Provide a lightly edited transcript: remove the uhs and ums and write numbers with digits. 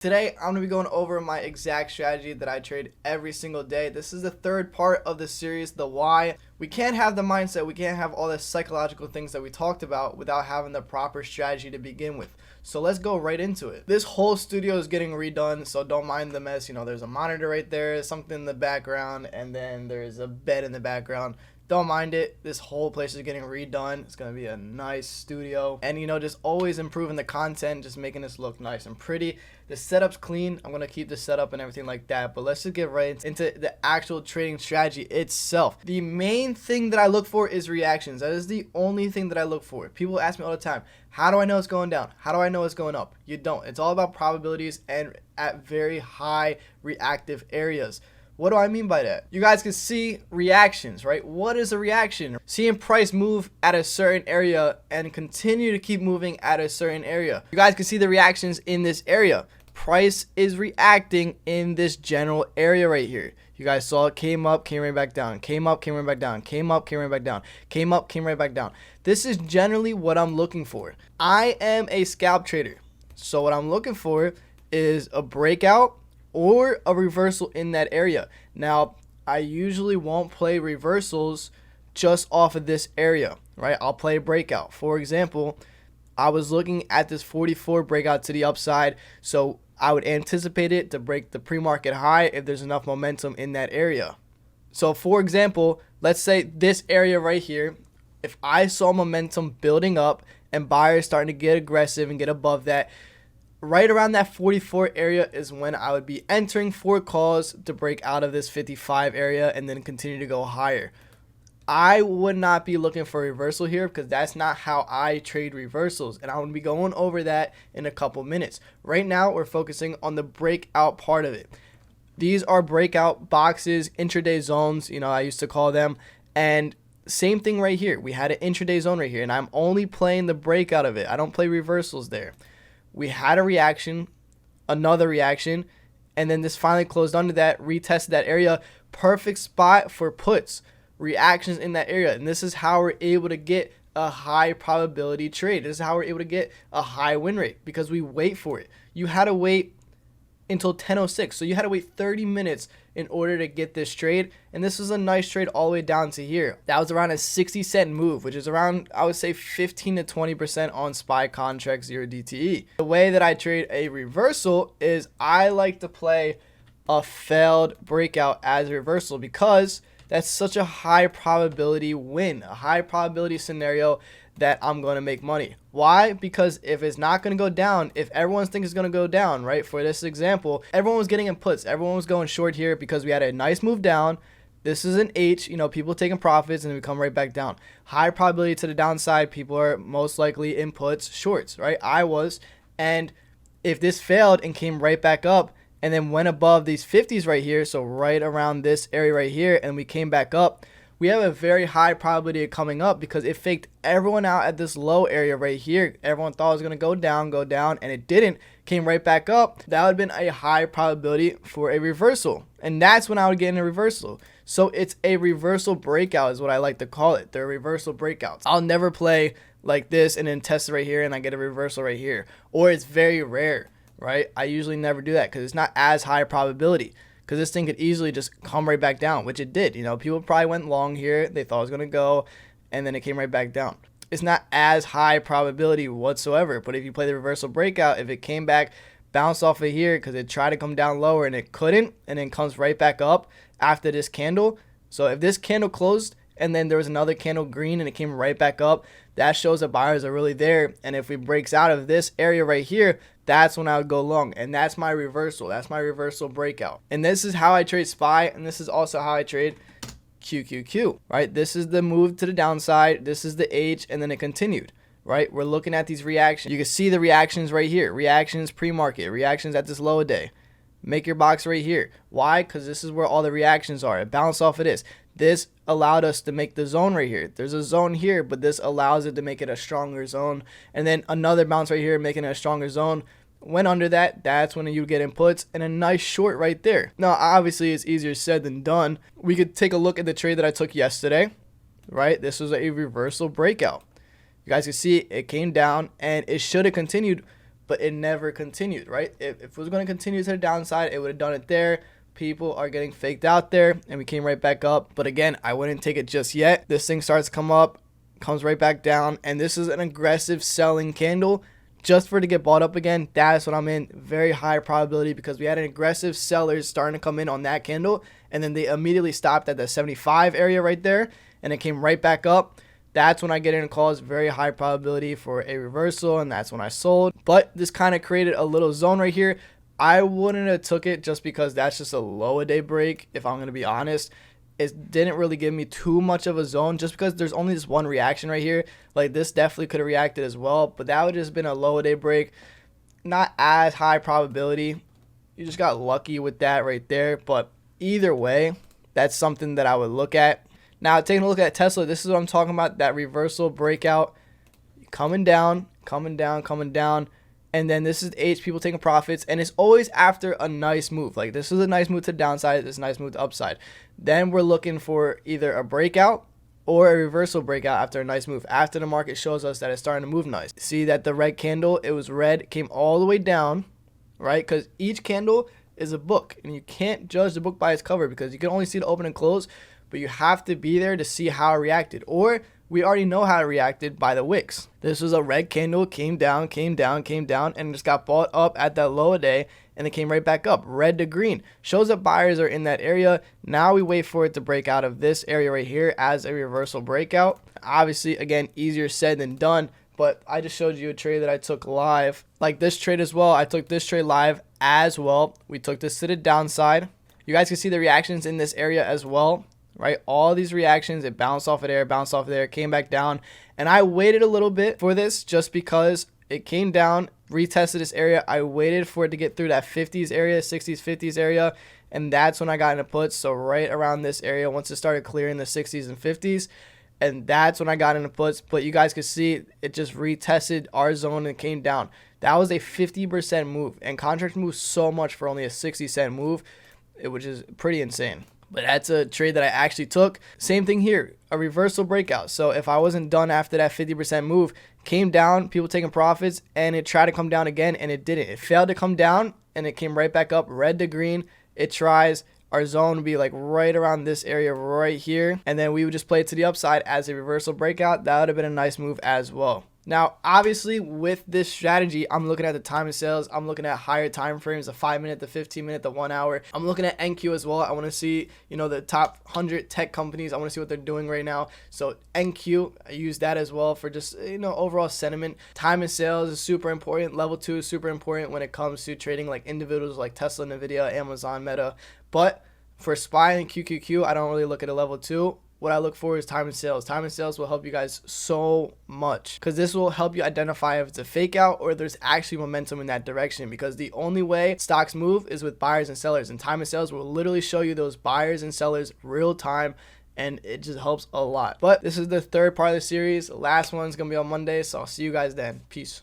Today, I'm going to be going over my exact strategy that I trade every single day. This is the third part of the series, the why. We can't have the mindset, we can't have all the psychological things that we talked about without having the proper strategy to begin with. So let's go right into it. This whole studio is getting redone, so don't mind the mess. You know, there's a monitor right there, something in the background, and then there's a bed in the background. Don't mind it. This whole place is getting redone. It's going to be a nice studio. And, you know, just always improving the content, just making this look nice and pretty. The setup's clean. I'm going to keep the setup and everything like that. But let's just get right into the actual trading strategy itself. The main thing that I look for is reactions. That is the only thing that I look for. People ask me all the time, how do I know it's going down? How do I know it's going up? You don't. It's all about probabilities and at very high reactive areas. What do I mean by that? You guys can see reactions, right? What is a reaction? Seeing price move at a certain area and continue to keep moving at a certain area. You guys can see the reactions in this area. Price is reacting in this general area right here. You guys saw it came up, came right back down, came up, came right back down, came up, came right back down, came up, came right back down. This is generally what I'm looking for. I am a scalp trader. So what I'm looking for is a breakout or a reversal in that area. Now, I usually won't play reversals just off of this area, right? I'll play a breakout. For example, I was looking at this 44 breakout to the upside, so I would anticipate it to break the pre-market high if there's enough momentum in that area. So for example, let's say this area right here, if I saw momentum building up and buyers starting to get aggressive and get above that, right around that 44 area is when I would be entering for calls to break out of this 55 area and then continue to go higher. I would not be looking for a reversal here because that's not how I trade reversals, and I'm going to be going over that in a couple minutes. Right now, we're focusing on the breakout part of it. These are breakout boxes, intraday zones, you know, I used to call them, and same thing right here. We had an intraday zone right here, and I'm only playing the breakout of it. I don't play reversals there. We had a reaction, another reaction, and then this finally closed under that, retested that area. Perfect spot for puts, reactions in that area. And this is how we're able to get a high probability trade. This is how we're able to get a high win rate because we wait for it. You had to wait until 10:06. So you had to wait 30 minutes in order to get this trade. And this was a nice trade all the way down to here. That was around a 60-cent move, which is around, I would say, 15 to 20% on SPY contract 0 DTE. The way that I trade a reversal is I like to play a failed breakout as a reversal because that's such a high probability win, a high probability scenario that I'm going to make money. Why? Because if it's not going to go down, if everyone thinks it's going to go down, right? For this example, everyone was getting in puts. Everyone was going short here because we had a nice move down. This is an H, you know, people taking profits and then we come right back down. High probability to the downside. People are most likely in puts, shorts, right? I was. And if this failed and came right back up and then went above these 50s right here, so right around this area right here, and we came back up, we have a very high probability of coming up because it faked everyone out at this low area right here. Everyone thought it was going to go down, and it didn't. Came right back up. That would have been a high probability for a reversal. And that's when I would get in a reversal. So it's a reversal breakout is what I like to call it. They're reversal breakouts. I'll never play like this and then test it right here and I get a reversal right here. Or it's very rare, right? I usually never do that because it's not as high probability. Because this thing could easily just come right back down, which it did. You know, people probably went long here. They thought it was going to go, and then it came right back down. It's not as high probability whatsoever. But if you play the reversal breakout, if it came back, bounced off of here because it tried to come down lower and it couldn't, and then comes right back up after this candle. So if this candle closed and then there was another candle green and it came right back up, that shows that buyers are really there. And if it breaks out of this area right here, that's when I would go long. And that's my reversal. That's my reversal breakout. And this is how I trade SPY. And this is also how I trade QQQ, right? This is the move to the downside. This is the H, and then it continued, right? We're looking at these reactions. You can see the reactions right here. Reactions pre-market, reactions at this low day. Make your box right here. Why? Because this is where all the reactions are. It bounced off of this. This allowed us to make the zone right here. There's a zone here, but this allows it to make it a stronger zone. And then another bounce right here, making it a stronger zone. Went under that, that's when you get inputs, and a nice short right there. Now, obviously, it's easier said than done. We could take a look at the trade that I took yesterday, right? This was a reversal breakout. You guys can see it came down, and it should have continued but it never continued, right? If it was going to continue to the downside, it would have done it there. People are getting faked out there, and we came right back up. But again, I wouldn't take it just yet. This thing starts to come up, comes right back down, and this is an aggressive selling candle. Just for it to get bought up again, that's what I'm in. Very high probability, because we had an aggressive sellers starting to come in on that candle, and then they immediately stopped at the 75 area right there, and it came right back up. That's when I get in calls. Very high probability for a reversal, and that's when I sold. But this kind of created a little zone right here. I wouldn't have took it just because that's just a low a day break, if I'm going to be honest. It didn't really give me too much of a zone just because there's only this one reaction right here. Like, this definitely could have reacted as well, but that would just been a low a day break. Not as high probability. You just got lucky with that right there. But either way, that's something that I would look at. Now, taking a look at Tesla, this is what I'm talking about. That reversal breakout coming down, coming down, coming down. And then this is H, people taking profits, and it's always after a nice move. Like, this is a nice move to the downside, this is a nice move to upside. Then we're looking for either a breakout or a reversal breakout after a nice move. After the market shows us that it's starting to move nice. See that the red candle, it was red, came all the way down, right? Because each candle is a book, and you can't judge the book by its cover because you can only see the open and close, but you have to be there to see how it reacted. Or we already know how it reacted by the wicks. This was a red candle, came down, came down, came down, and just got bought up at that low a day, and it came right back up. Red to green. Shows that buyers are in that area. Now we wait for it to break out of this area right here as a reversal breakout. Obviously, again, easier said than done, but I just showed you a trade that I took live. Like this trade as well, I took this trade live as well. We took this to the downside. You guys can see the reactions in this area as well. Right, all these reactions, it bounced off of there, bounced off of there, came back down, and I waited a little bit for this just because it came down, retested this area. I waited for it to get through that 50s area, 60s, 50s area, and that's when I got into puts. So right around this area, once it started clearing the 60s and 50s, and that's when I got into puts. But you guys can see it just retested our zone and came down. That was a 50% move, and contracts move so much for only a 60-cent move, which is pretty insane. But that's a trade that I actually took. Same thing here, a reversal breakout. So if I wasn't done after that 50% move, came down, people taking profits, and it tried to come down again, and it didn't. It failed to come down, and it came right back up, red to green. It tries. Our zone would be like right around this area right here, and then we would just play it to the upside as a reversal breakout. That would have been a nice move as well. Now, obviously, with this strategy, I'm looking at the time of sales. I'm looking at higher time frames, the 5-minute, the 15-minute, the 1 hour. I'm looking at NQ as well. I want to see, the top 100 tech companies. I want to see what they're doing right now. So NQ, I use that as well for just, overall sentiment. Time of sales is super important. Level 2 is super important when it comes to trading like individuals like Tesla, Nvidia, Amazon, Meta. But for SPY and QQQ, I don't really look at a level 2. What I look for is time and sales. Time and sales will help you guys so much because this will help you identify if it's a fake out or there's actually momentum in that direction, because the only way stocks move is with buyers and sellers, and time and sales will literally show you those buyers and sellers real time, and it just helps a lot. But this is the third part of the series. The last one's going to be on Monday, so I'll see you guys then. Peace.